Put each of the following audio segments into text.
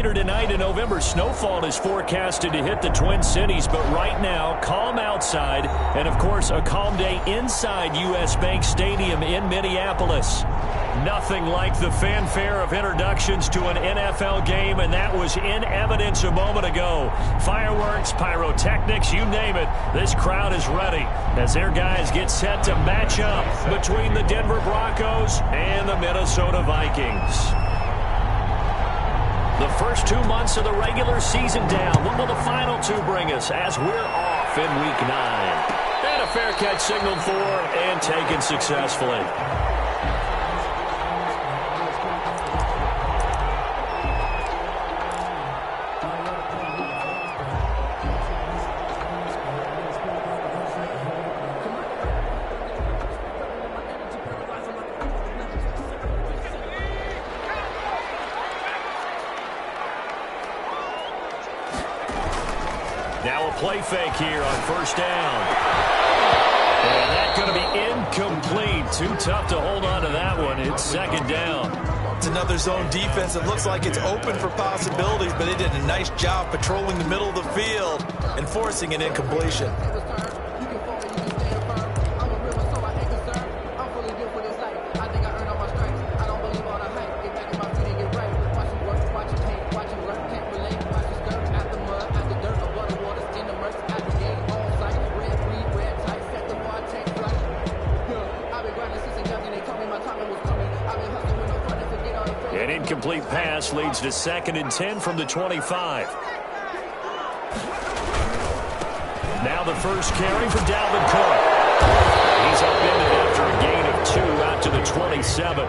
later tonight in November, snowfall is forecasted to hit the Twin Cities, but right now, calm outside, and of course, a calm day inside U.S. Bank Stadium in Minneapolis. Nothing like the fanfare of introductions to an NFL game, and that was in evidence a moment ago. Fireworks, pyrotechnics, you name it, this crowd is ready as their guys get set to match up between the Denver Broncos and the Minnesota Vikings. The first 2 months of the regular season down. What will the final two bring us as we're off in Week 9? And a fair catch signaled for and taken successfully. Now a play fake here on first down. And that's going to be incomplete. Too tough to hold on to that one. It's second down. It's another zone defense. It looks like it's open for possibilities, but they did a nice job patrolling the middle of the field and forcing an incompletion. An incomplete pass leads to 2nd and 10 from the 25. Now the first carry for Dalvin Cook. He's upended after a gain of 2 out to the 27.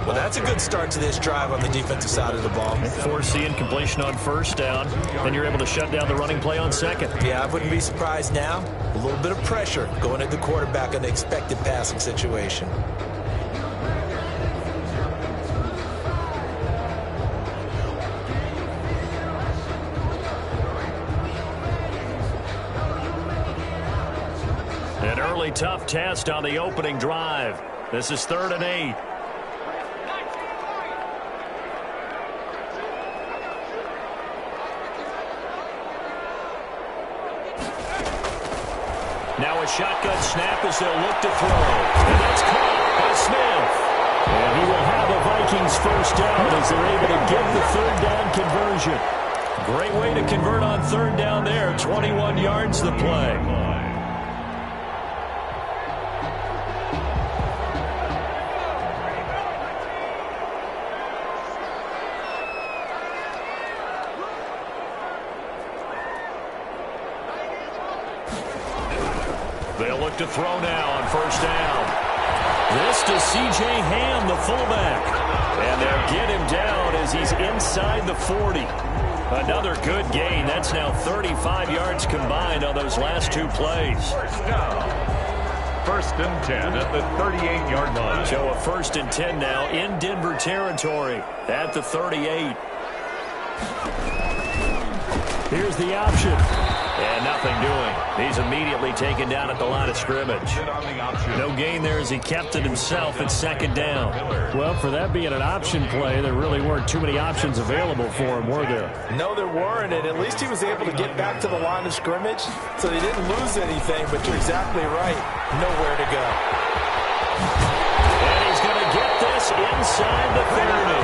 Well, that's a good start to this drive on the defensive side of the ball. Force the incompletion on first down, and you're able to shut down the running play on second. Yeah, I wouldn't be surprised now. A little bit of pressure going at the quarterback in the expected passing situation. An early tough test on the opening drive. This is 3rd and 8. Now a shotgun snap as they'll look to throw. And that's caught by Smith. And he will have the Vikings first down as they're able to get the 3rd down conversion. Great way to convert on 3rd down there. 21 yards the play. They'll look to throw now on first down. This to C.J. Ham, the fullback. And they'll get him down as he's inside the 40. Another good gain. That's now 35 yards combined on those last 2 plays. First and 10 at the 38-yard line. So a 1st and 10 now in Denver territory at the 38. Here's the option. And nothing doing. He's immediately taken down at the line of scrimmage. No gain there as he kept it himself at 2nd down. Well, for that being an option play, there really weren't too many options available for him, were there? No, there weren't, and at least he was able to get back to the line of scrimmage, so they didn't lose anything, but you're exactly right. Nowhere to go. And he's going to get this inside the 30.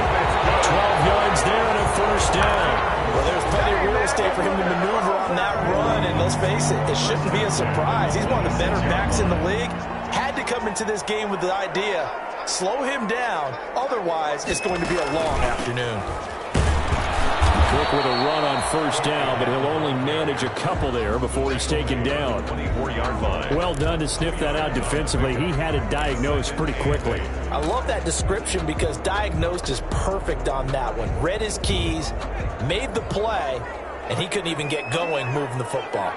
12 yards there and a first down. Well, there's plenty of real estate for him to maneuver on that run, and let's face it, it shouldn't be a surprise. He's one of the better backs in the league. Had to come into this game with the idea, slow him down, otherwise it's going to be a long afternoon. Cook with a run on first down, but he'll only manage a couple there before he's taken down. 24-yard line. Well done to sniff that out defensively. He had it diagnosed pretty quickly. I love that description because diagnosed is perfect on that one. Read his keys, made the play, and he couldn't even get going moving the football.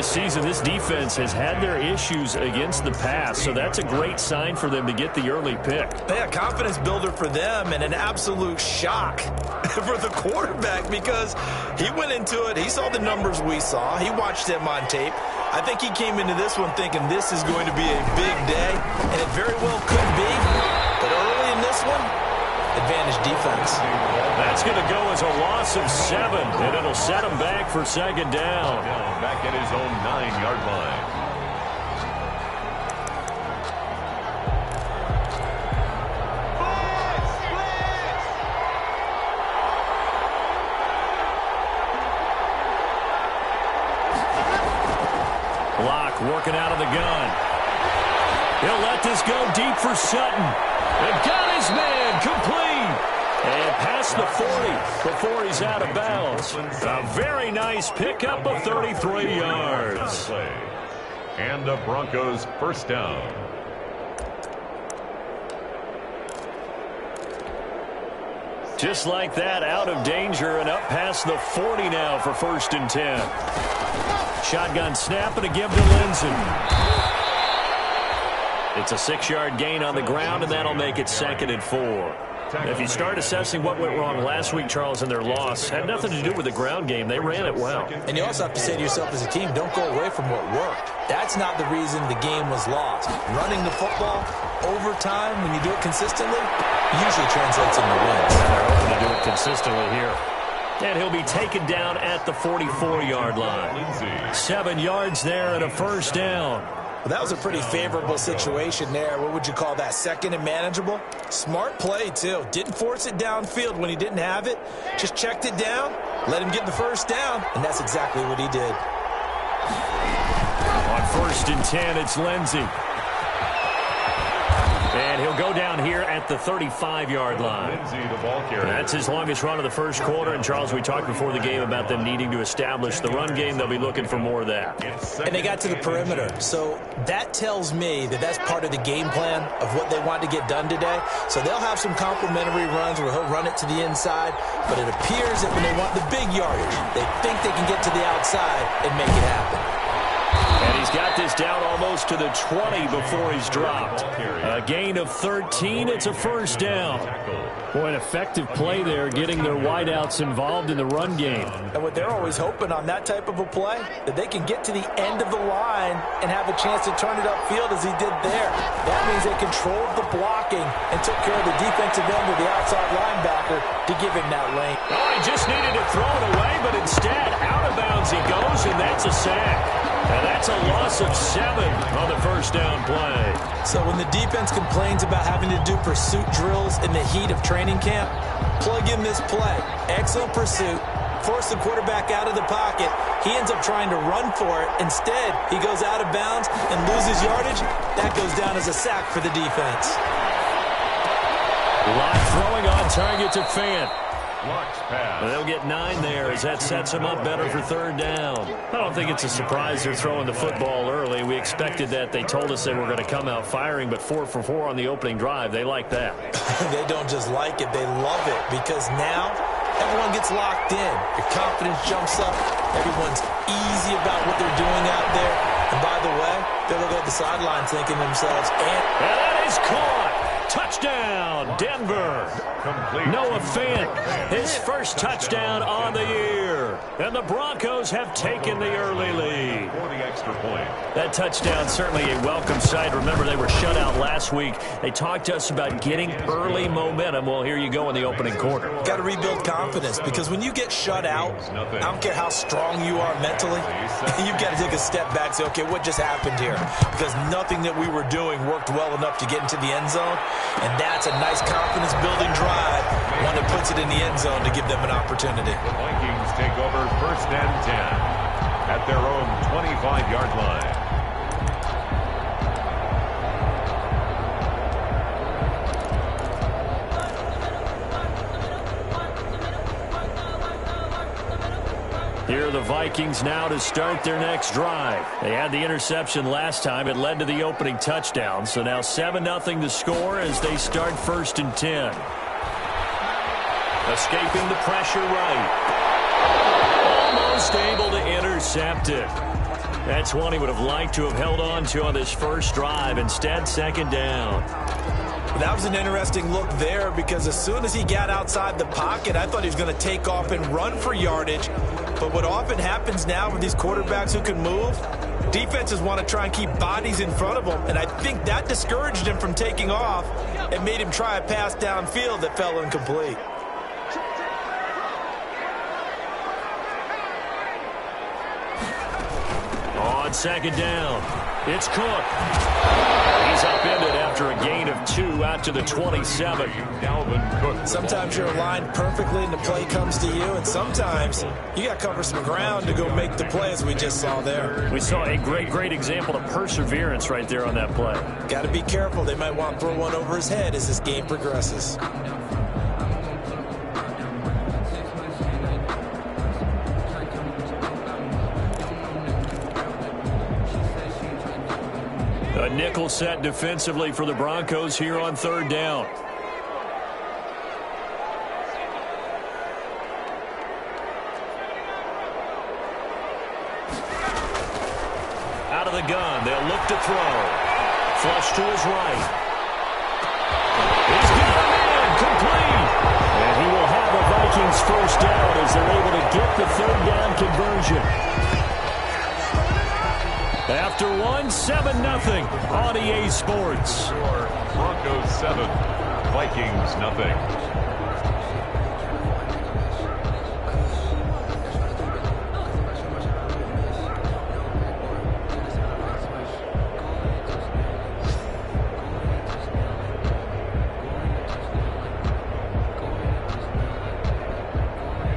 this season, this defense has had their issues against the pass, so that's a great sign for them to get the early pick. Yeah, confidence builder for them and an absolute shock for the quarterback because he went into it. He saw the numbers we saw. He watched them on tape. I think he came into this one thinking this is going to be a big day, and it very well could be. But early in this one, advantage defense. That's going to go as a loss of 7, and it'll set him back for second down. Back at his own 9-yard line. Block working out of the gun. He'll let this go deep for Sutton. And got his man complete. And past the 40 before he's out of bounds. A very nice pickup of 33 yards. And the Broncos first down. Just like that, out of danger and up past the 40 now for 1st and 10. Shotgun snap and a give to Lindsey. It's a 6-yard gain on the ground, and that'll make it 2nd and 4. If you start assessing what went wrong last week, Charles, in their loss, had nothing to do with the ground game. They ran it well. And you also have to say to yourself as a team, don't go away from what worked. That's not the reason the game was lost. Running the football over time, when you do it consistently, usually translates into wins. They're hoping to do it consistently here. And he'll be taken down at the 44-yard line. 7 yards there and a first down. Well, that was a pretty favorable situation there. What would you call that? 2nd and manageable? Smart play, too. Didn't force it downfield when he didn't have it. Just checked it down, let him get the first down, and that's exactly what he did. On 1st and 10, it's Lindsey. And he'll go down here at the 35-yard line. That's his longest run of the first quarter. And, Charles, we talked before the game about them needing to establish the run game. They'll be looking for more of that. And they got to the perimeter. So that tells me that that's part of the game plan of what they want to get done today. So they'll have some complementary runs where he'll run it to the inside. But it appears that when they want the big yardage, they think they can get to the outside and make it happen. And he's got this down almost to the 20 before he's dropped. A gain of 13. It's a first down. Boy, an effective play there, getting their wideouts involved in the run game. And what they're always hoping on that type of a play, that they can get to the end of the line and have a chance to turn it upfield as he did there. That means they controlled the blocking and took care of the defensive end of the outside linebacker to give him that lane. Oh, he just needed to throw it away, but instead, out of bounds he goes, and that's a sack. And that's a loss of 7 on the first down play. So when the defense complains about having to do pursuit drills in the heat of training camp, plug in this play. Excellent pursuit. Force the quarterback out of the pocket. He ends up trying to run for it. Instead, he goes out of bounds and loses yardage. That goes down as a sack for the defense. Lock throwing on target to Fant. They'll get 9 there as that sets them up better for 3rd down. I don't think it's a surprise they're throwing the football early. We expected that. They told us they were going to come out firing, but 4 for 4 on the opening drive. They like that. They don't just like it. They love it because now everyone gets locked in. Your confidence jumps up. Everyone's easy about what they're doing out there. And by the way, they're looking at the sideline thinking to themselves, and that is caught. Touchdown, Denver. Noah Fant, his first touchdown on the year. And the Broncos have taken the early lead. That touchdown certainly a welcome sight. Remember, they were shut out last week. They talked to us about getting early momentum. Well, here you go in the opening quarter. Got to rebuild confidence because when you get shut out, I don't care how strong you are mentally, you've got to take a step back and say, okay, what just happened here? Because nothing that we were doing worked well enough to get into the end zone. And that's a nice confidence-building drive, one that puts it in the end zone to give them an opportunity. The Vikings take over 1st and 10 at their own 25-yard line. Here are the Vikings now to start their next drive. They had the interception last time. It led to the opening touchdown. So now 7-0 to score as they start 1st and 10. Escaping the pressure right. Almost able to intercept it. That's one he would have liked to have held on to on this first drive. Instead, second down. That was an interesting look there because as soon as he got outside the pocket, I thought he was going to take off and run for yardage. But what often happens now with these quarterbacks who can move, defenses want to try and keep bodies in front of them, and I think that discouraged him from taking off and made him try a pass downfield that fell incomplete. On second down, it's Cook. He's upended after a gain of 2 out to the 27. Dalvin Cook. Sometimes you're aligned perfectly and the play comes to you, and sometimes you got to cover some ground to go make the play, as we just saw there. We saw a great example of perseverance right there on that play. Got to be careful. They might want to throw one over his head as this game progresses. A nickel set defensively for the Broncos here on third down. Out of the gun, they'll look to throw. Flush to his right. He's got a man, complete. And he will have a Vikings first down as they're able to get the third down conversion. After 7-0 on EA Sports. Broncos 7, Vikings nothing.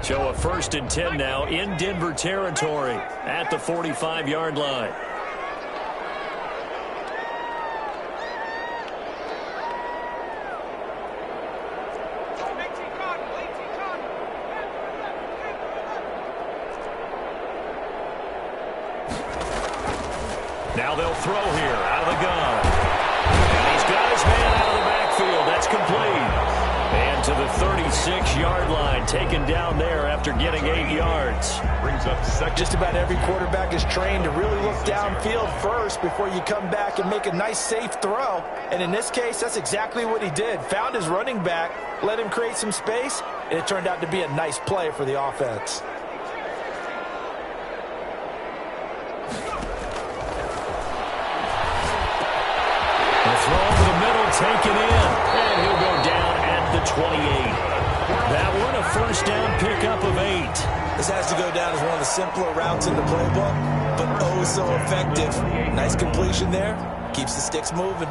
So a 1st and 10 now in Denver territory at the 45-yard line. Now they'll throw here out of the gun. And he's got his man out of the backfield. That's complete. And to the 36-yard line, taken down there after getting 8 yards. Brings up second. Just about every quarterback is trained to really look downfield first before you come back and make a nice, safe throw. And in this case, that's exactly what he did. Found his running back, let him create some space, and it turned out to be a nice play for the offense. Throw over the middle, taken in, and he'll go down at the 28. That one, a first down pickup of 8. This has to go down as one of the simpler routes in the playbook, but oh so effective. Nice completion there, keeps the sticks moving.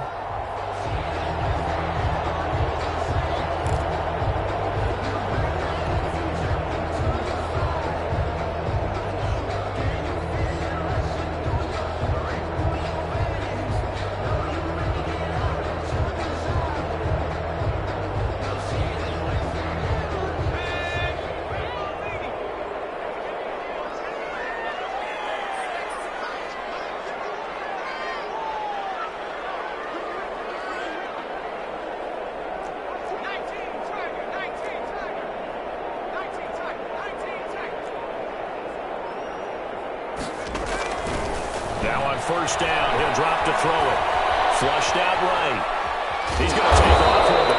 First down, he'll drop to throw it. Flushed out right. He's going to take off with it.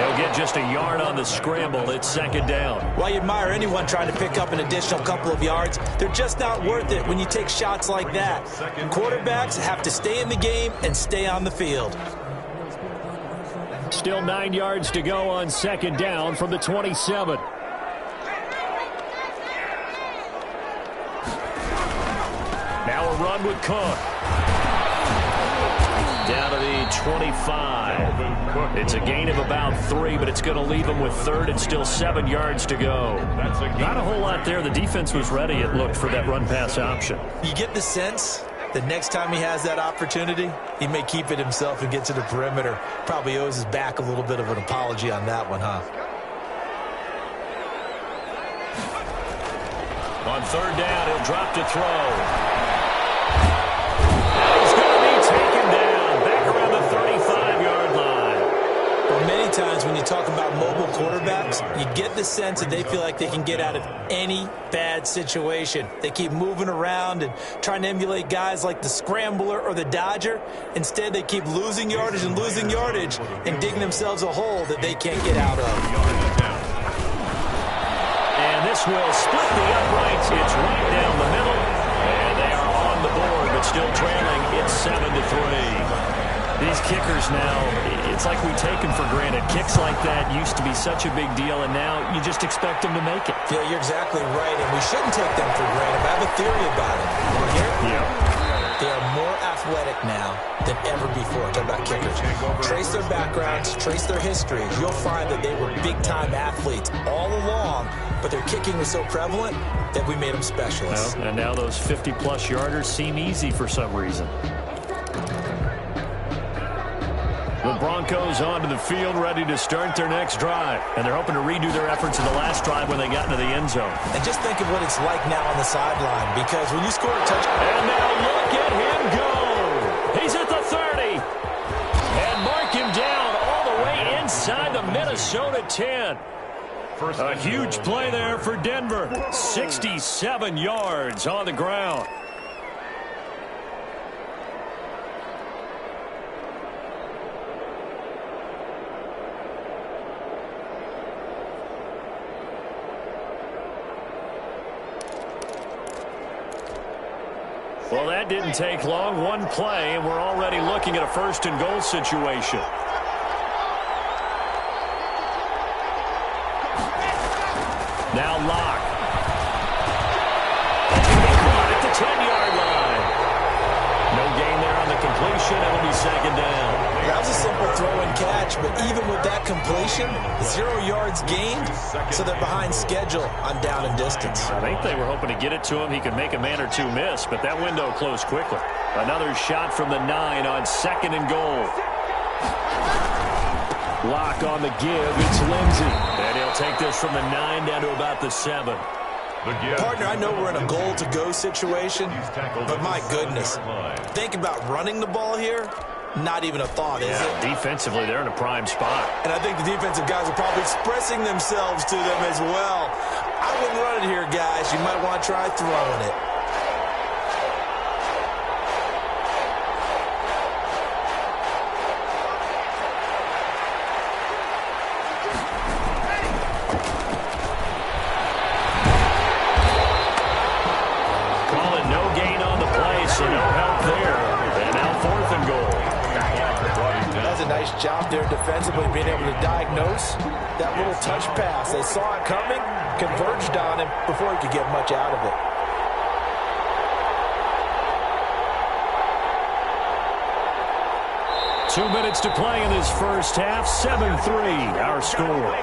He'll get just a yard on the scramble. It's second down. While you admire anyone trying to pick up an additional couple of yards, they're just not worth it when you take shots like that. Quarterbacks have to stay in the game and stay on the field. Still 9 yards to go on second down from the 27. Now a run with Cook. Down to the 25. It's a gain of about 3, but it's going to leave him with third and still 7 yards to go. Not a whole lot there. The defense was ready, it looked, for that run-pass option. You get the sense that next time he has that opportunity, he may keep it himself and get to the perimeter. Probably owes his back a little bit of an apology on that one, huh? On third down, he'll drop to throw. He's going to be taken down back around the 35-yard line. Well, many times when you you talk about mobile quarterbacks, you get the sense that they feel like they can get out of any bad situation. They keep moving around and trying to emulate guys like the Scrambler or the Dodger. Instead, they keep losing yardage and digging themselves a hole that they can't get out of. And this will split the uprights. It's right down the middle. And they are on the board, but still trailing. It's 7-3. These kickers now, it's like we take them for granted. Kicks like that used to be such a big deal, and now you just expect them to make it. Yeah, you're exactly right, and we shouldn't take them for granted. I have a theory about it. They are more athletic now than ever before. Talk about kickers. Trace their backgrounds, trace their history. You'll find that they were big-time athletes all along, but their kicking was so prevalent that we made them specialists. Well, and now those 50-plus yarders seem easy for some reason. The Broncos onto the field, ready to start their next drive. And they're hoping to redo their efforts in the last drive when they got into the end zone. And just think of what it's like now on the sideline, because when you score a touchdown... And now look at him go! He's at the 30! And mark him down all the way inside the Minnesota 10. A huge play there for Denver. 67 yards on the ground. Well, that didn't take long. One play, and we're already looking at a first-and-goal situation. Now Locke. Caught at the 10-yard line. No gain there on the completion. It'll be second down. That was a simple throw and catch, but even with that completion, 0 yards gained, so they're behind schedule on down and distance. I think they were hoping to get it to him. He could make a man or two miss, but that window closed quickly. Another shot from the 9 on second and goal. Lock on the give. It's Lindsey. And he'll take this from the 9 down to about the 7. Partner, I know we're in a goal-to-go situation, but my goodness, think about running the ball here. Not even a thought, is it? Defensively, they're in a prime spot. And I think the defensive guys are probably expressing themselves to them as well. I wouldn't run it here, guys. You might want to try throwing it. Call it no gain on the play, so no help there. And now 4th and goal. That's a nice job there defensively, being able to diagnose that little touch pass. They saw it coming, converged on him before he could get much out of it. Two minutes to play in this first half. 7-3, our score.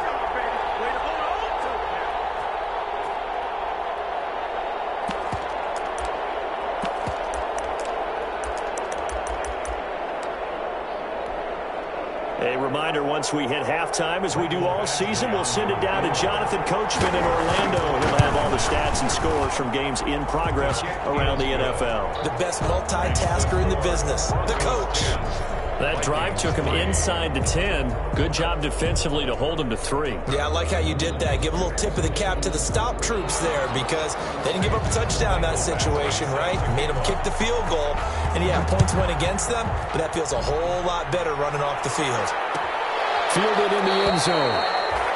A reminder, once we hit halftime, as we do all season, we'll send it down to Jonathan Coachman in Orlando. He'll have all the stats and scores from games in progress around the NFL. The best multitasker in the business, the coach. That drive took him inside the 10. Good job defensively to hold him to 3. Yeah, I like how you did that. Give a little tip of the cap to the stop troops there, because they didn't give up a touchdown in that situation, right? Made them kick the field goal. And yeah, points went against them, but that feels a whole lot better running off the field. Fielded in the end zone.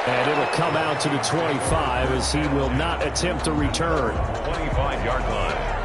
And it'll come out to the 25 as he will not attempt to return. 25-yard line.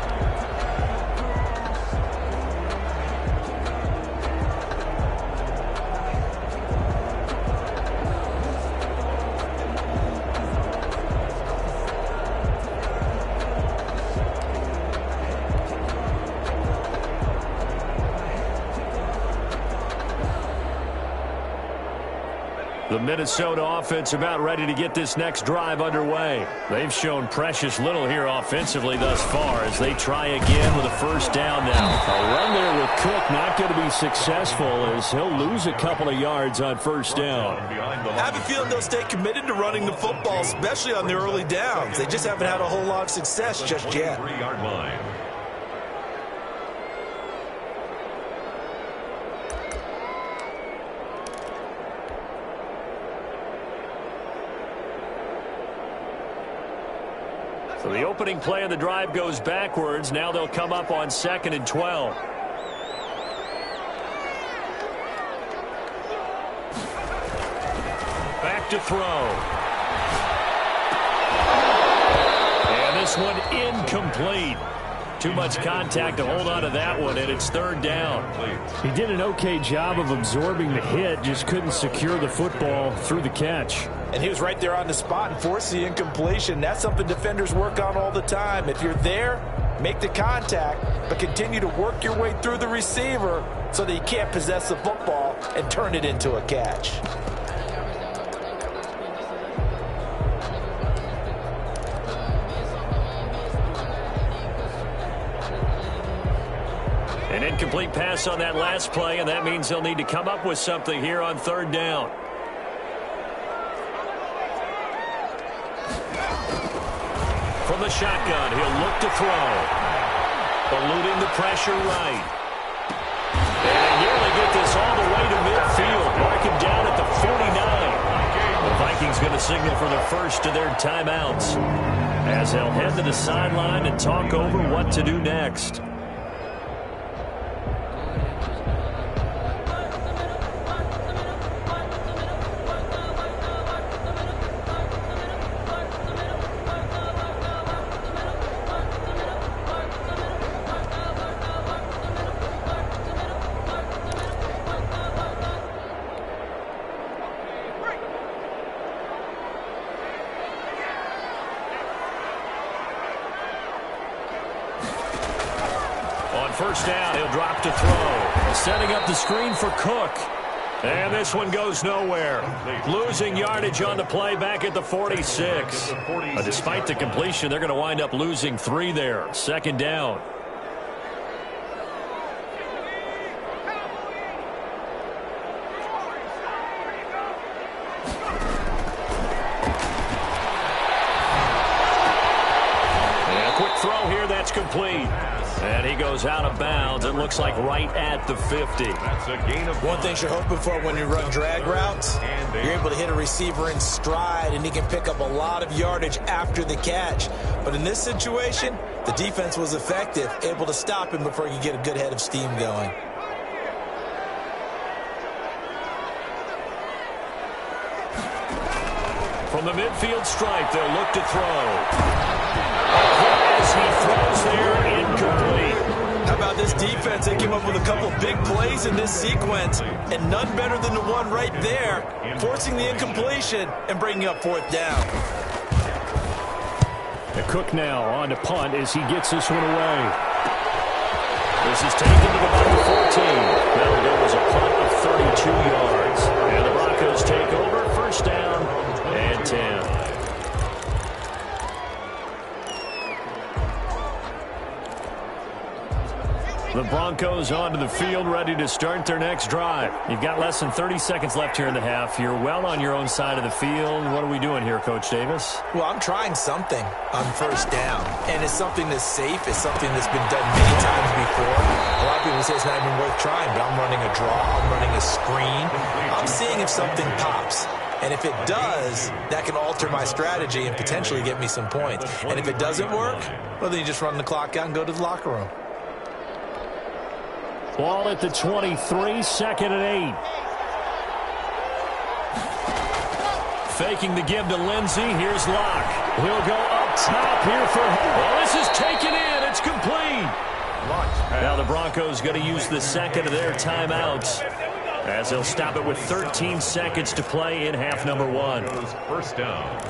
The Minnesota offense about ready to get this next drive underway. They've shown precious little here offensively thus far as they try again with a first down now. A run there with Cook not going to be successful as he'll lose a couple of yards on first down. I have a feeling they'll stay committed to running the football, especially on the early downs. They just haven't had a whole lot of success just yet. 23-yard line. So the opening play of the drive goes backwards. Now they'll come up on 2nd and 12. Back to throw. And this one incomplete. Too much contact to hold on to that one, and it's 3rd down. He did an okay job of absorbing the hit, just couldn't secure the football through the catch. And he was right there on the spot and forced the incompletion. That's something defenders work on all the time. If you're there, make the contact, but continue to work your way through the receiver so that you can't possess the football and turn it into a catch. An incomplete pass on that last play, and that means they'll need to come up with something here on 3rd down. From the shotgun, he'll look to throw. Eluding the pressure right. And they nearly get this all the way to midfield. Mark him down at the 49. The Vikings going to signal for the first of their timeouts as they'll head to the sideline and talk over what to do next. First down, he'll drop to throw. Setting up the screen for Cook. And this one goes nowhere. Losing yardage on the play back at the 46. Despite the completion, they're going to wind up losing 3 there. 2nd down. And a quick throw here, that's complete. And he goes out of bounds. It looks like right at the 50. That's a gain of One thing you're hoping for when you run drag routes, you're able to hit a receiver in stride, and he can pick up a lot of yardage after the catch. But in this situation, the defense was effective, able to stop him before he could get a good head of steam going. From the midfield stripe, they'll look to throw. As he throws there, incomplete. How about this defense? They came up with a couple big plays in this sequence, and none better than the one right there, forcing the incompletion and bringing up 4th down. The Cook now on to punt as he gets this one away. This is taken to the 14. That'll go as a punt of 32 yards. And the Broncos take over. 1st down and 10. The Broncos onto the field, ready to start their next drive. You've got less than 30 seconds left here in the half. You're well on your own side of the field. What are we doing here, Coach Davis? Well, I'm trying something on 1st down, and it's something that's safe. It's something that's been done many times before. A lot of people say it's not even worth trying, but I'm running a draw. I'm running a screen. I'm seeing if something pops. And if it does, that can alter my strategy and potentially get me some points. And if it doesn't work, well, then you just run the clock out and go to the locker room. Ball at the 23, 2nd and 8. Faking the give to Lindsey. Here's Locke. He'll go up top here for... Well, this is taken in. It's complete. Now the Broncos going to use the 2nd of their timeouts as they'll stop it with 13 seconds to play in half number 1. 1st down.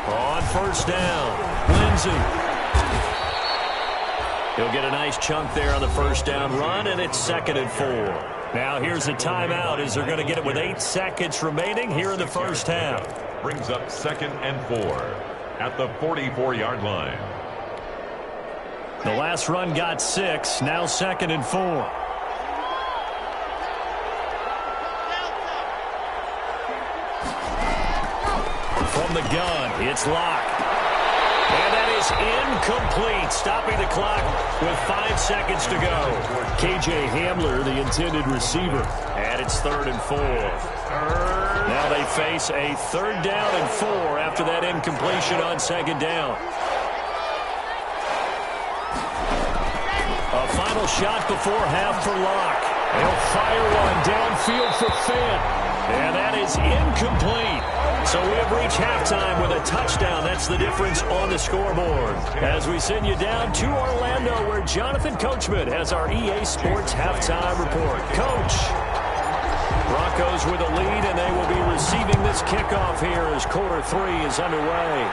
On 1st down, Lindsey. He'll get a nice chunk there on the 1st down run, and it's 2nd and 4. Now here's a timeout as they're going to get it with 8 seconds remaining here in the 1st half. Brings up 2nd and 4 at the 44-yard line. The last run got 6, now 2nd and 4. from the gun. It's Locke. And that is incomplete, stopping the clock with 5 seconds to go. K.J. Hamler, the intended receiver. And it's 3rd and 4. Now they face a 3rd down and 4 after that incompletion on 2nd down. A final shot before half for Locke. They'll fire one downfield for Fant. And that is incomplete. So we have reached halftime with a touchdown. That's the difference on the scoreboard. As we send you down to Orlando, where Jonathan Coachman has our EA Sports halftime report. Coach. Broncos with a lead, and they will be receiving this kickoff here as quarter 3 is underway.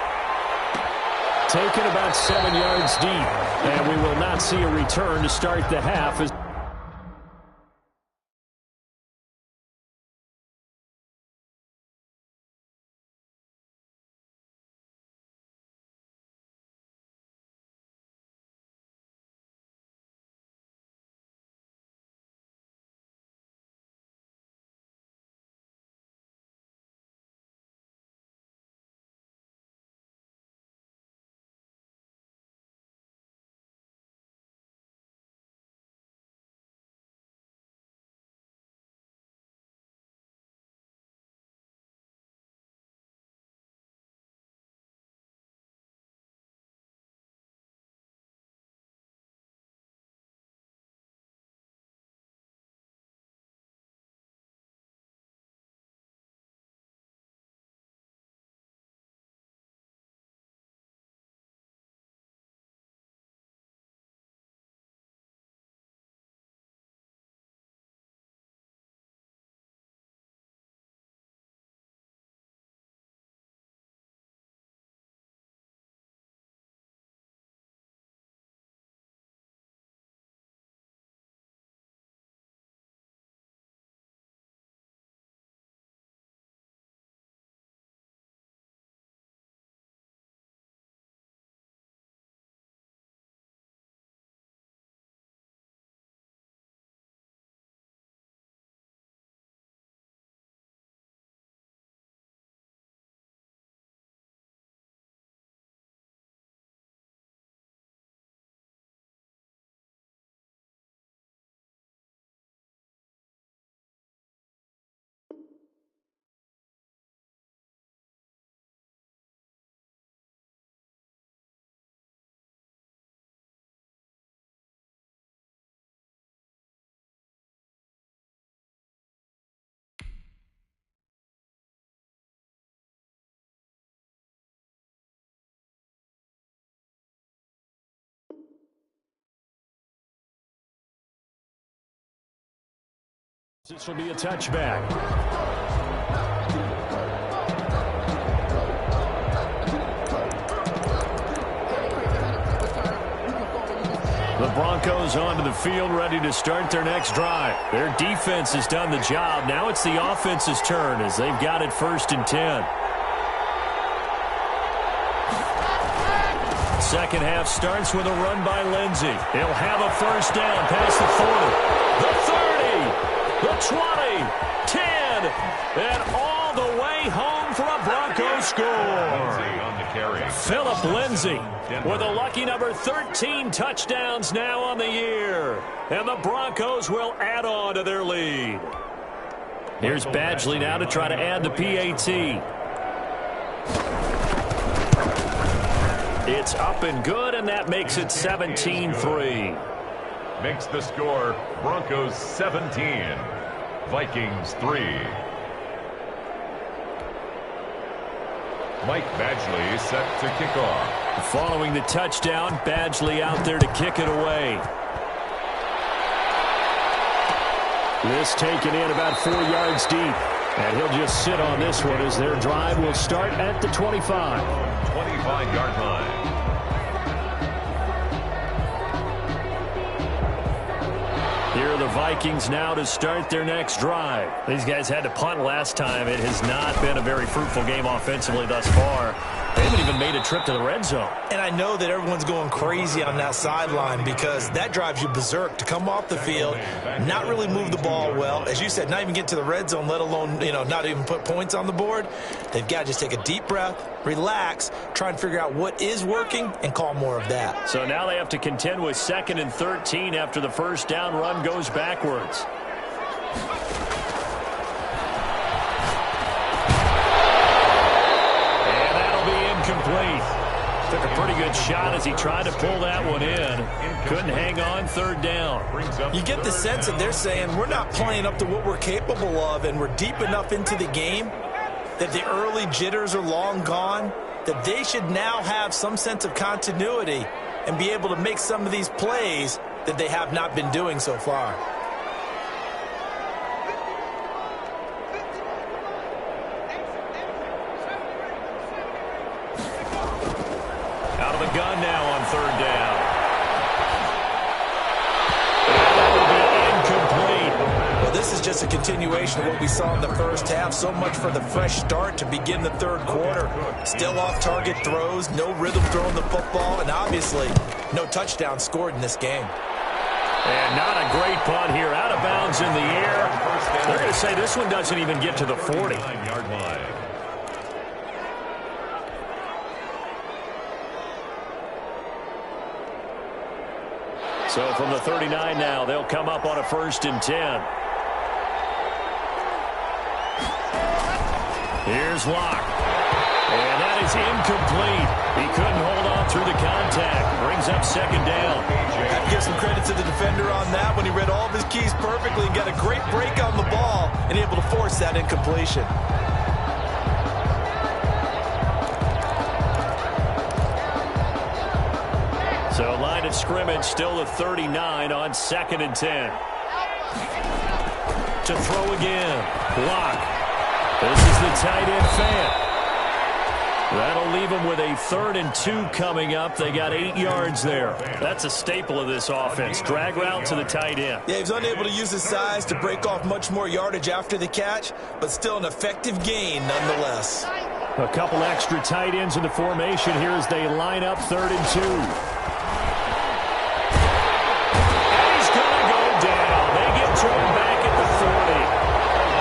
Taken about 7 yards deep, and we will not see a return to start the half. This will be a touchback. The Broncos onto the field, ready to start their next drive. Their defense has done the job. Now it's the offense's turn as they've got it 1st and 10. Second half starts with a run by Lindsey. He'll have a 1st down past the 40, the 30. The 20, 10, and all the way home for a Broncos score. On the carry. Philip Lindsey with a lucky number 13 touchdowns now on the year. And the Broncos will add on to their lead. Here's Badgley now to try to add the PAT. It's up and good, and that makes it 17-3. Makes the score Broncos 17, Vikings 3. Mike Badgley set to kick off. Following the touchdown, Badgley out there to kick it away. This taken in about 4 yards deep. And he'll just sit on this one as their drive will start at the 25. 25-yard line. Here are the the Vikings now to start their next drive. These guys had to punt last time. It has not been a very fruitful game offensively thus far. They haven't even made a trip to the red zone. And I know that everyone's going crazy on that sideline because that drives you berserk to come off the field, not really move the ball well. As you said, not even get to the red zone, let alone, not even put points on the board. They've got to just take a deep breath, relax, try and figure out what is working, and call more of that. So now they have to contend with 2nd and 13 after the first down run goes backwards. Complete. Took a pretty good shot as he tried to pull that one in. Couldn't hang on 3rd down. You get the sense that they're saying we're not playing up to what we're capable of, and we're deep enough into the game that the early jitters are long gone, that they should now have some sense of continuity and be able to make some of these plays that they have not been doing so far. Gun now on 3rd down. That will be incomplete. Well, this is just a continuation of what we saw in the first half. So much for the fresh start to begin the 3rd quarter. Still off-target throws, no rhythm throwing the football, and obviously no touchdown scored in this game. And not a great punt here. Out of bounds in the air. They're going to say this one doesn't even get to the 40. 9-yard line. So from the 39 now, they'll come up on a 1st and 10. Here's Locke. And that is incomplete. He couldn't hold on through the contact. Brings up 2nd down. I have to give some credit to the defender on that when he read all of his keys perfectly and got a great break on the ball and able to force that incompletion. So line of scrimmage still at 39 on 2nd and 10. To throw again. Locke. This is the tight end Fant. That'll leave them with a 3rd and 2 coming up. They got 8 yards there. That's a staple of this offense. Drag route to the tight end. Yeah, he was unable to use his size to break off much more yardage after the catch, but still an effective gain nonetheless. A couple extra tight ends in the formation here as they line up 3rd and 2. To him back at the 40.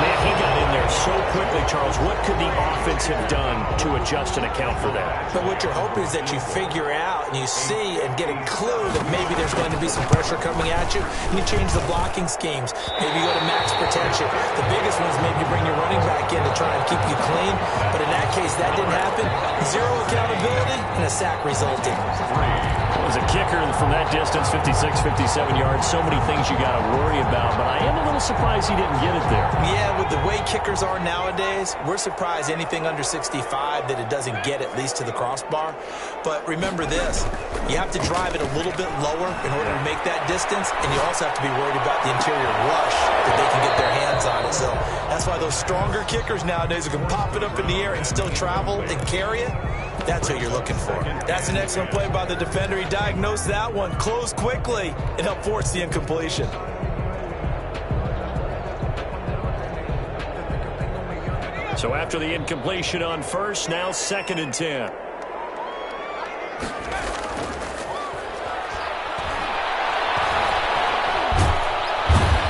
Man, he got in there so quickly, Charles. What could the offense have done to adjust and account for that? But what you're hoping is that you figure out and you see and get a clue that maybe there's going to be some pressure coming at you, and you change the blocking schemes. Maybe you go to max protection. The biggest one is maybe you bring your running back in to try and keep you clean. But in that case, that didn't happen. 0 accountability and a sack resulting. As a kicker from that distance, 56, 57 yards, so many things you got to worry about, but I am a little surprised he didn't get it there. Yeah, with the way kickers are nowadays, we're surprised anything under 65 that it doesn't get at least to the crossbar. But remember this, you have to drive it a little bit lower in order to make that distance, and you also have to be worried about the interior rush that they can get their hands on it. So that's why those stronger kickers nowadays who can pop it up in the air and still travel and carry it, that's what you're looking for. That's an excellent play by the defender. He diagnosed that one, closed quickly, and helped force the incompletion. So after the incompletion on 1st, now 2nd and 10.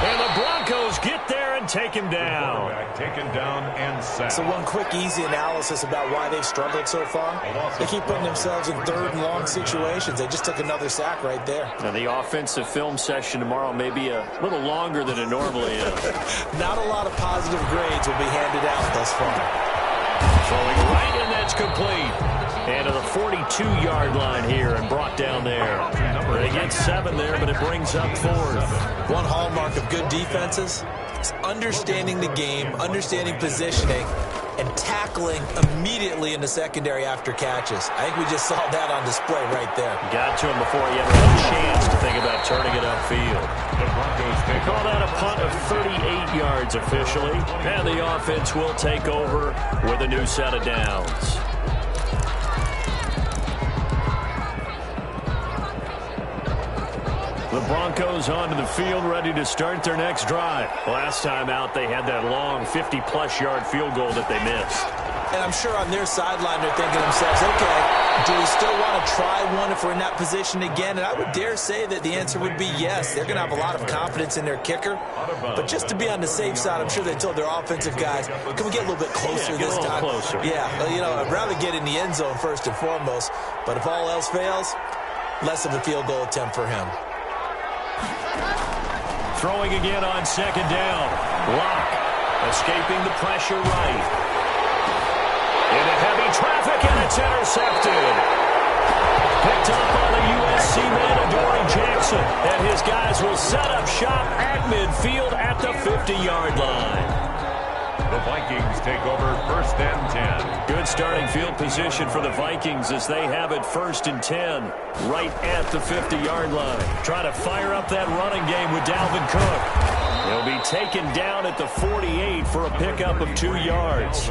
And the Broncos get there and take him down. Taken down and sacked. So one quick, easy analysis about why they've struggled so far. They keep putting themselves in 3rd and long situations. They just took another sack right there. Now the offensive film session tomorrow may be a little longer than it normally is. Not a lot of positive grades will be handed out thus far. Throwing right, and that's complete. And to the 42-yard line here and brought down there. They get 7 there, but it brings up 4th. One hallmark of good defenses is understanding the game, understanding positioning, and tackling immediately in the secondary after catches. I think we just saw that on display right there. Got to him before he ever had a chance to think about turning it upfield. They call that a punt of 38 yards officially. And the offense will take over with a new set of downs. The Broncos onto the field, ready to start their next drive. Last time out, they had that long 50-plus yard field goal that they missed. And I'm sure on their sideline they're thinking to themselves, okay, do we still want to try one if we're in that position again? And I would dare say that the answer would be yes. They're going to have a lot of confidence in their kicker. But just to be on the safe side, I'm sure they told their offensive guys, can we get a little bit closer this time? Closer. Yeah, well, you know, I'd rather get in the end zone first and foremost. But if all else fails, less of a field goal attempt for him. Throwing again on second down. Locke escaping the pressure right. Into heavy traffic, and it's intercepted. Picked up by the USC man, Adoree Jackson. And his guys will set up shop at midfield at the 50-yard line. The Vikings take over first and 10. Good starting field position for the Vikings as they have it first and 10 right at the 50-yard line. Trying to fire up that running game with Dalvin Cook. He'll be taken down at the 48 for a pickup of 2 yards.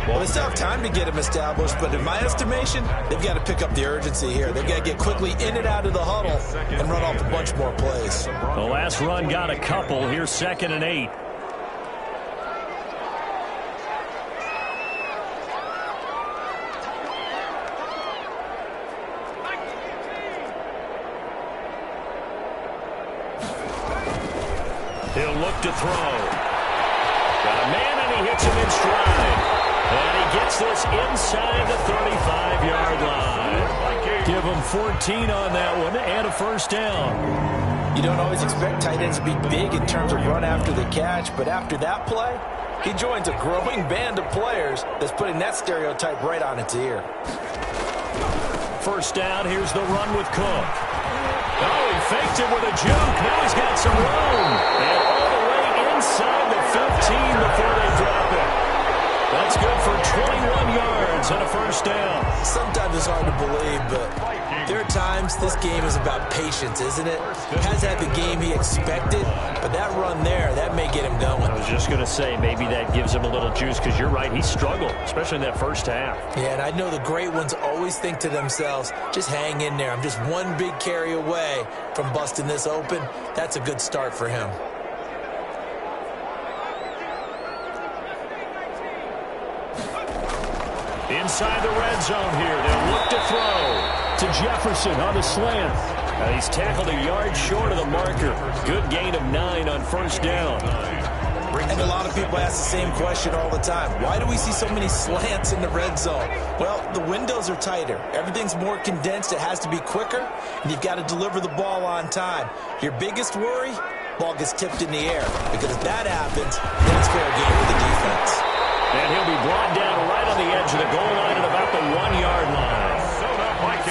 Well, they still have time to get him established, but in my estimation, they've got to pick up the urgency here. They've got to get quickly in and out of the huddle and run off a bunch more plays. The last run got a couple. Here's second and 8. He'll look to throw. Got a man, and he hits him in stride. And he gets this inside the 35-yard line. Give him 14 on that one and a first down. You don't always expect tight ends to be big in terms of run after the catch, but after that play, he joins a growing band of players that's putting that stereotype right on its ear. First down, here's the run with Cook. Oh, he faked it with a juke. Now he's got some room. And all the way inside the 15 before they drop it. That's good for 21 yards and a first down. Sometimes it's hard to believe, but there are times this game is about patience, isn't it? He has had the game he expected, but that run there, that may get him going. I was just going to say, maybe that gives him a little juice, because you're right, he struggled, especially in that first half. Yeah, and I know the great ones always think to themselves, just hang in there. I'm just one big carry away from busting this open. That's a good start for him. Inside the red zone here, they'll look to throw to Jefferson on the slant. He's tackled a yard short of the marker. Good gain of 9 on first down. And a lot of people ask the same question all the time. Why do we see so many slants in the red zone? Well, the windows are tighter. Everything's more condensed. It has to be quicker, and you've got to deliver the ball on time. Your biggest worry? Ball gets tipped in the air. Because if that happens, then it's fair game for the defense. And he'll be brought down right on the edge of the goal line at about the 1-yard line.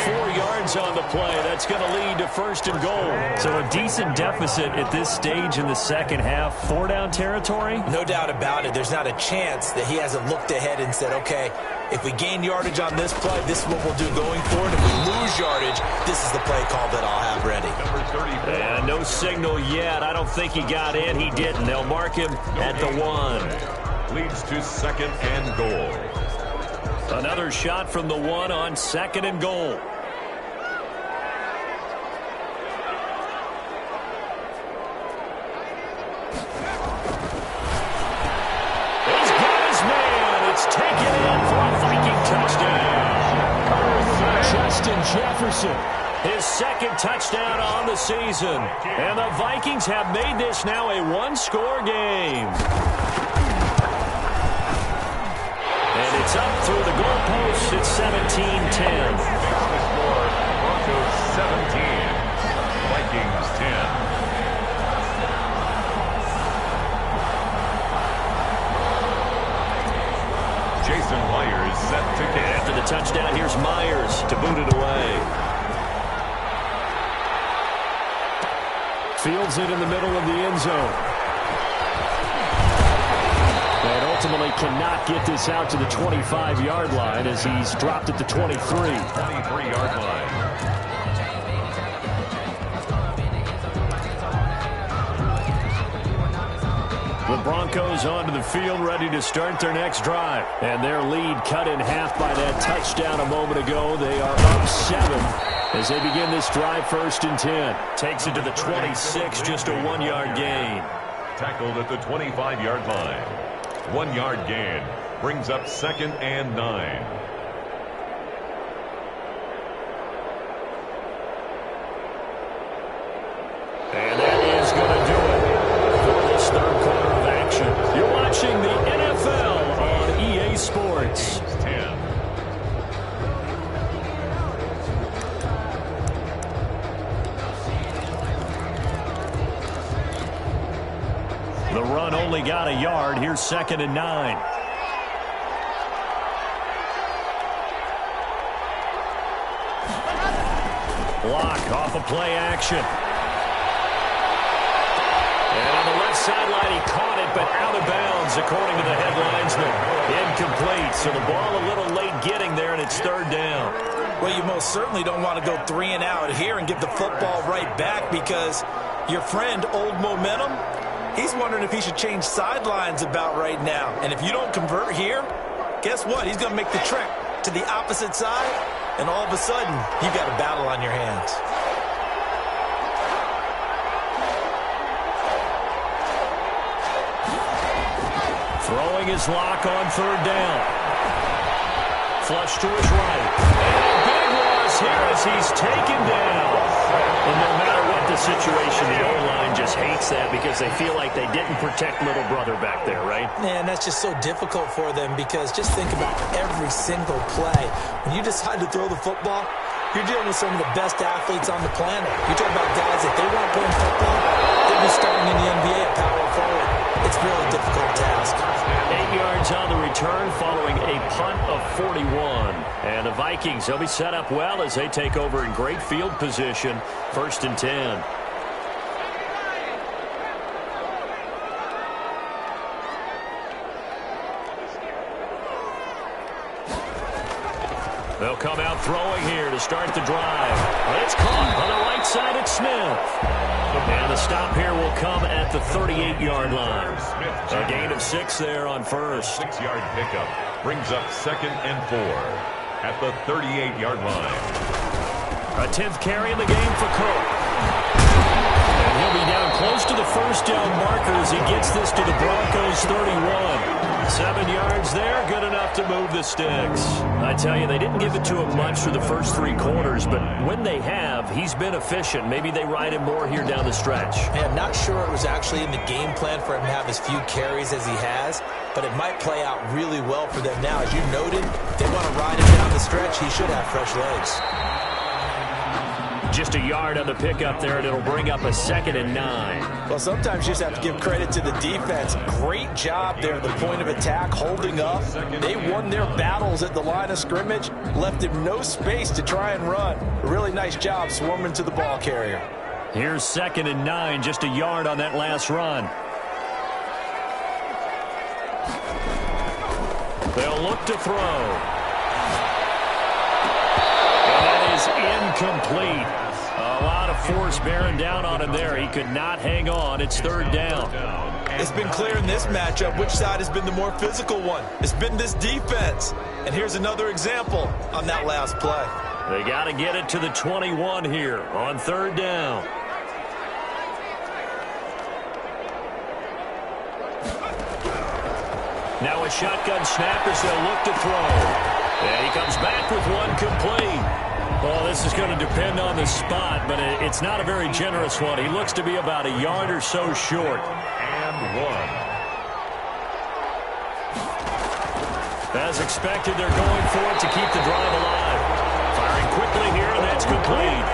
4 yards on the play. That's going to lead to first and goal. So a decent deficit at this stage in the second half. 4-down territory? No doubt about it. There's not a chance that he hasn't looked ahead and said, okay, if we gain yardage on this play, this is what we'll do going forward. If we lose yardage, this is the play call that I'll have ready. And no signal yet. I don't think he got in. He didn't. They'll mark him at the 1. Leads to second and goal. Another shot from the 1 on second and goal. He's got his man. It's taken in for a Viking touchdown. Justin Jefferson, his second touchdown on the season. And the Vikings have made this now a one-score game. And it's up through the goalposts. It's 17-10. Broncos 17, Vikings 10. Jason Myers set to get. After the touchdown, here's Myers to boot it away. Fields it in the middle of the end zone. And ultimately cannot get this out to the 25-yard line as he's dropped at the 23. 23-yard line. The Broncos onto the field, ready to start their next drive. And their lead cut in half by that touchdown a moment ago. They are up 7. as they begin this drive. 1st and 10. Takes it to the 26, just a 1-yard gain. Tackled at the 25-yard line. 1-yard gain brings up 2nd and 9. And that is going to do it for this 3rd quarter of action. You're watching the NFL on EA Sports. 10. The run only got a yard. Here's 2nd and 9. Block off a play action. And on the left sideline, he caught it, but out of bounds, according to the head linesman. Incomplete, so the ball a little late getting there, and it's 3rd down. Well, you most certainly don't want to go 3 and out here and give the football right back, because your friend, Old Momentum, he's wondering if he should change sidelines about right now. And if you don't convert here, guess what? He's going to make the trek to the opposite side, and all of a sudden, you've got a battle on your hands. Throwing his lock on 3rd down. Flush to his right. And a big loss here as he's taken down. And no matter what the situation, the O-line just hates that because they feel like they didn't protect little brother back there, right? Man, that's just so difficult for them, because just think about every single play. When you decide to throw the football, you're dealing with some of the best athletes on the planet. You talk about guys, if they weren't playing football, they'd be starting in the NBA at power forward. It's a really difficult task. 8 yards on the return following a punt of 41. And the Vikings, they'll be set up well as they take over in great field position. 1st and 10. They'll come out throwing here to start the drive. But it's caught on the right side at Smith. And the stop here will come at the 38-yard line. A gain of 6 there on 1st. 6-yard pickup brings up 2nd and 4 at the 38-yard line. A 10th carry in the game for Cook. And he'll be down close to the 1st down marker as he gets this to the Broncos 31. 7 yards there, good enough to move the sticks. I tell you, they didn't give it to him much for the first 3 quarters, but when they have, he's been efficient. Maybe they ride him more here down the stretch. Hey, I'm not sure it was actually in the game plan for him to have as few carries as he has, but it might play out really well for them now. As you noted, if they want to ride him down the stretch, he should have fresh legs. Just a yard on the pickup there, and it'll bring up a 2nd and 9. Well, sometimes you just have to give credit to the defense. Great job there at the point of attack, holding up. They won their battles at the line of scrimmage, left him no space to try and run. A really nice job swarming to the ball carrier. Here's 2nd and 9, just a yard on that last run. They'll look to throw. And that is incomplete. A lot of force bearing down on him there. He could not hang on. It's 3rd down. It's been clear in this matchup which side has been the more physical one. It's been this defense. And here's another example on that last play. They got to get it to the 21 here on 3rd down. Now a shotgun snap as they'll look to throw. And he comes back with one complete. Well, this is going to depend on the spot, but it's not a very generous one. He looks to be about a yard or so short. And 1. As expected, they're going for it to keep the drive alive. Firing quickly here, and that's complete.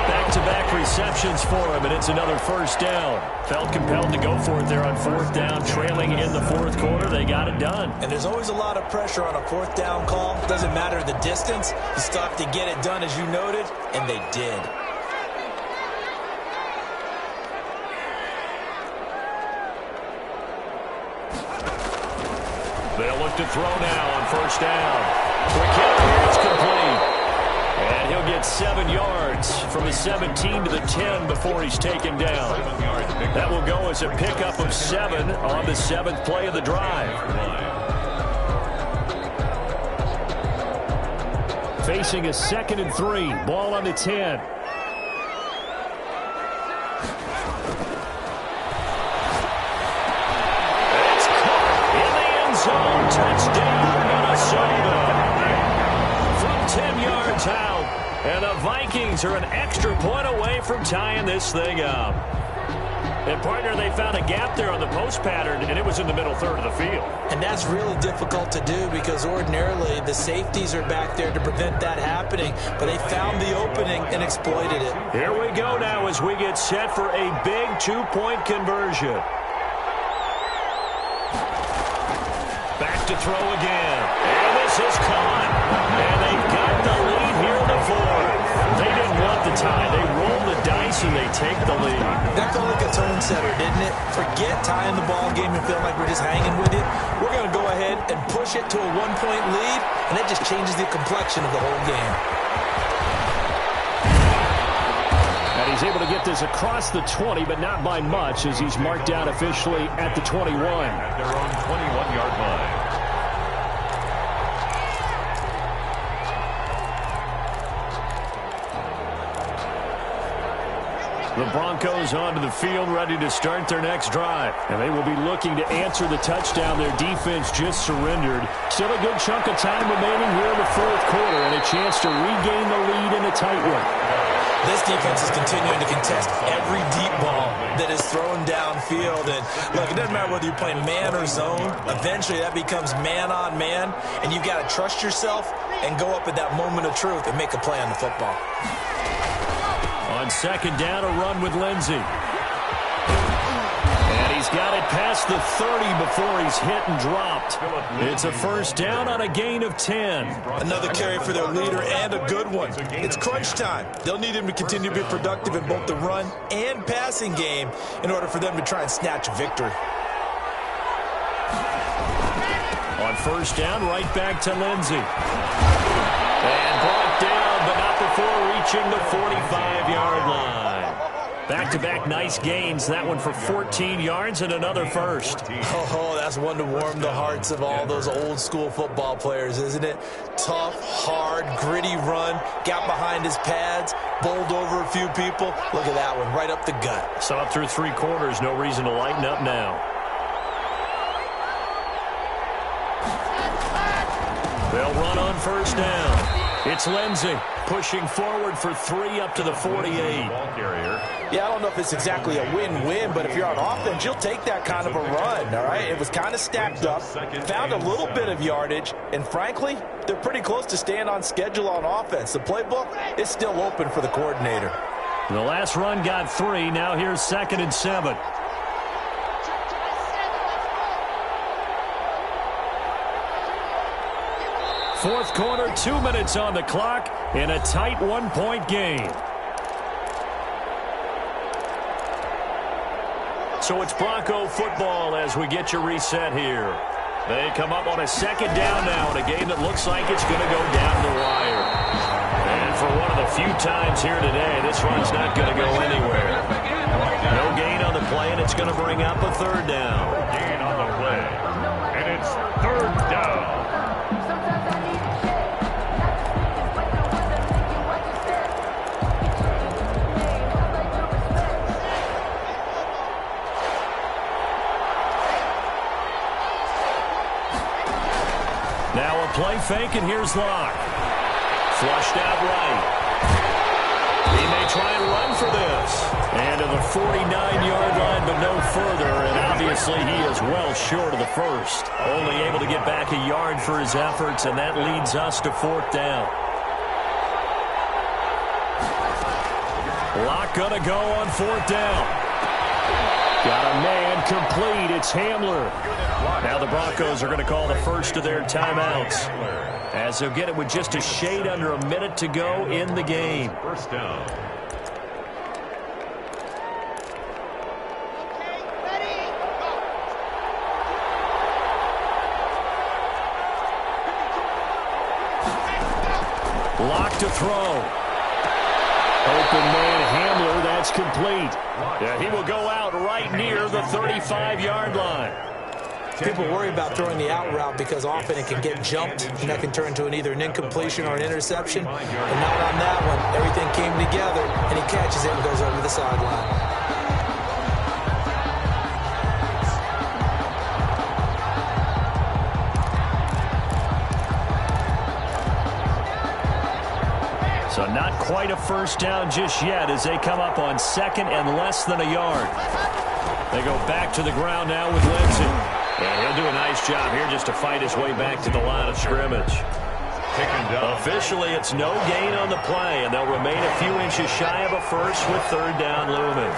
Back-to-back receptions for him, and it's another 1st down. Felt compelled to go for it there on 4th down, trailing in the 4th quarter. They got it done. And there's always a lot of pressure on a 4th down call. Doesn't matter the distance. You still have to get it done, as you noted, and they did. They'll look to throw now on 1st down. Quick hit here, it's complete. And he'll get 7 yards from the 17 to the 10 before he's taken down. That will go as a pickup of 7 on the 7th play of the drive. facing a 2nd and 3. Ball on the 10. It's caught in the end zone. Touchdown, Minnesota. From 10 yards out. And the Vikings are an extra point away from tying this thing up. And, partner, they found a gap there on the post pattern, and it was in the middle third of the field. And that's really difficult to do because ordinarily the safeties are back there to prevent that happening. But they found the opening and exploited it. Here we go now as we get set for a big 2-point conversion. Back to throw again. And this is caught. And they've got the lead here in the fourth. They didn't want the tie. They rolled the dice and they take the lead. That felt like a tone setter, didn't it? Forget tying the ball game and feeling like we're just hanging with it. We're going to go ahead and push it to a 1-point lead, and that just changes the complexion of the whole game. And he's able to get this across the 20, but not by much as he's marked down officially at the 21. At their own 21-yard line. The Broncos onto the field, ready to start their next drive. And they will be looking to answer the touchdown their defense just surrendered. Still a good chunk of time remaining here in the fourth quarter and a chance to regain the lead in a tight one. This defense is continuing to contest every deep ball that is thrown downfield. And look, it doesn't matter whether you're playing man or zone. Eventually that becomes man on man, and you've got to trust yourself and go up at that moment of truth and make a play on the football. On second down, a run with Lindsey. And he's got it past the 30 before he's hit and dropped. It's a first down on a gain of 10. Another carry for their leader and a good one. It's crunch time. They'll need him to continue to be productive in both the run and passing game in order for them to try and snatch a victory. On first down, right back to Lindsey. And brought down, but not before reaching the 45-yard line. Back-to-back nice gains. That one for 14 yards and another first. Oh, that's one to warm the hearts of all those old-school football players, isn't it? Tough, hard, gritty run. Got behind his pads, bowled over a few people. Look at that one, right up the gut. So up through 3 quarters, no reason to lighten up now. They'll run on first down. It's Lindsey pushing forward for 3 up to the 48. Yeah, I don't know if it's exactly a win-win, but if you're on offense, you'll take that kind of a run, all right? It was kind of stacked up, found a little bit of yardage, and frankly, they're pretty close to staying on schedule on offense. The playbook is still open for the coordinator. The last run got 3. Now here's 2nd and 7. Fourth quarter, 2 minutes on the clock in a tight 1-point game. So it's Bronco football as we get you reset here. They come up on a second down now in a game that looks like it's going to go down the wire. And for one of the few times here today, this run's not going to go anywhere. No gain on the play, and it's going to bring up a third down. Gain on the play, and it's third down. Now a play fake, and here's Locke. Flushed out right. He may try and run for this. And to the 49-yard line, but no further. And obviously he is well short of the first. Only able to get back a yard for his efforts, and that leads us to fourth down. Locke gonna go on fourth down. Got a man complete. It's Hamler. Now the Broncos are going to call the first of their timeouts, as they'll get it with just a shade under a minute to go in the game. First down. Locke to throw. Open man Hamler, that's complete. Yeah, he will go out right near the 35-yard line. People worry about throwing the out route because often it can get jumped, and that can turn into either an incompletion or an interception. But not on that one. Everything came together, and he catches it and goes over the sideline. So not quite a first down just yet as they come up on second and less than a yard. They go back to the ground now with Lindsey. And he'll do a nice job here just to fight his way back to the line of scrimmage. Officially, it's no gain on the play, and they'll remain a few inches shy of a first with third down looming.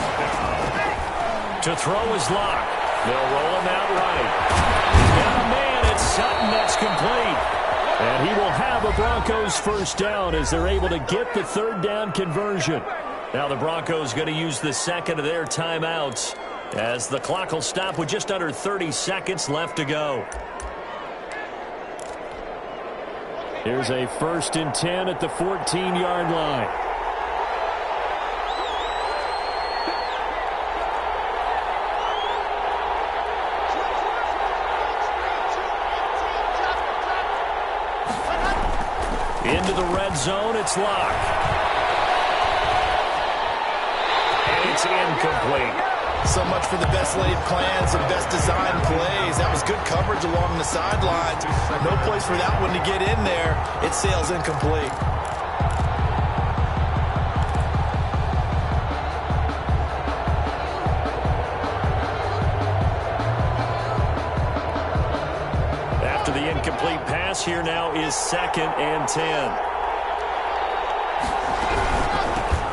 To throw is Locke. They'll roll him out right. He's got a man. It's Sutton that's complete. And he will have a Broncos first down as they're able to get the third down conversion. Now the Broncos going to use the second of their timeouts as the clock will stop with just under 30 seconds left to go. Here's a 1st and 10 at the 14-yard line. Into the red zone, it's Locke. And it's incomplete. So much for the best laid plans and best designed plays. That was good coverage along the sidelines. No place for that one to get in there. It sails incomplete. After the incomplete pass, here now is 2nd and 10.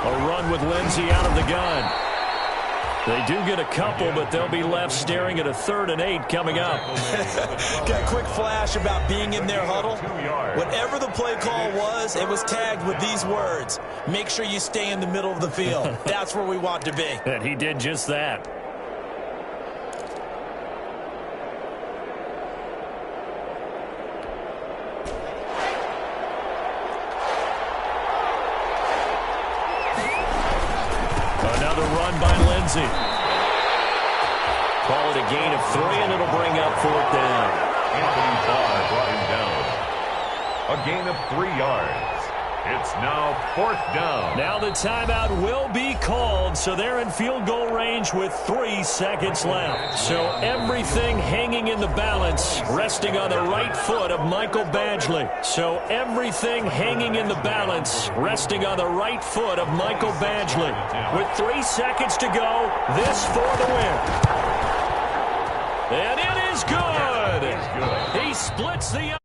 A run with Lindsey out of the gun. They do get a couple, but they'll be left staring at a 3rd and 8 coming up. Got a quick flash about being in their huddle. Whatever the play call was, it was tagged with these words: make sure you stay in the middle of the field. That's where we want to be. And he did just that. Another run by Lindsey. Call it a gain of 3, and it'll bring up 4th down. Anthony Barr brought him down. A gain of 3 yards. It's now 4th down. Now the timeout will be called, so they're in field goal range with 3 seconds left. So everything hanging in the balance, resting on the right foot of Michael Badgley. So everything hanging in the balance, resting on the right foot of Michael Badgley. With 3 seconds to go, this for the win. And it is good. He splits the